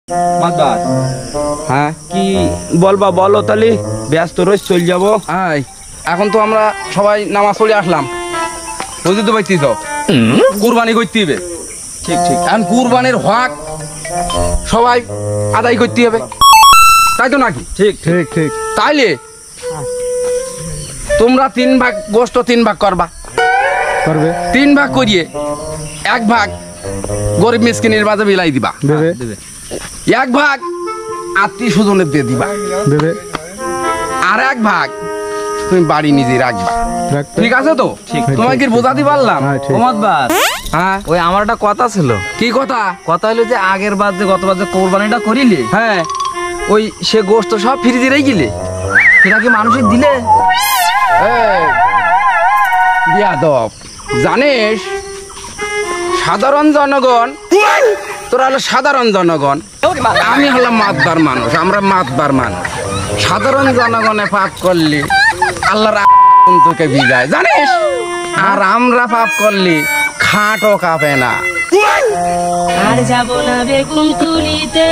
মাতবার হ্যাঁ কি বলবা বলো তাহলে, ব্যস্ত রোজ চলে যাবো। আয় এখন তো আমরা সবাই নামাজ পড়ে আসলাম, বুঝতে তো পারছি তো কুরবানি করতে হবে। ঠিক ঠিক এখন কুরবানির হক সবাই আদায় করতে হবে, তাই তো নাকি? ঠিক ঠিক ঠিক তাইলে তোমরা 3 ভাগ গোস্ত 3 ভাগ করবা, করবে 3 ভাগ করিয়ে 1 ভাগ গরিব মিসকিনের মাঝে বিলাই দিবা, দেবে দেবে 1 ভাগ আত্মীয় স্বজনের দিয়ে দিবা, দেবে আর 1 ভাগ তুমি বাড়ি নিজে রাখবা। রাখবে ঠিক আছে তো? ঠিক। তোমায় কি বোঝাতে পারলাম? হ্যাঁ ঠিক মাতবার হ্যাঁ ওই আমার একটা কথা ছিল। কি কথা? কথা হলো যে আগের বার যে গতবার যে কোরবানিটা করিলি, হ্যাঁ ওই সে গোস্ত সব ফ্রিজে রেখে গেলে, সেটা কি মানুষের দিলে? বিয়াদব, জানিস সাধারণ জনগণ, তোরা হলো সাধারণ জনগণ, আমি হলাম মাতবার মানুষ, আমরা মাতবার মানুষ। সাধারণ জনগণে পাপ করলে আল্লাহর তোকে বিজায় জানিস, আর আমরা পাপ করলে খাটও কাঁপে না। আর যাব না বেগুন তুলিতে।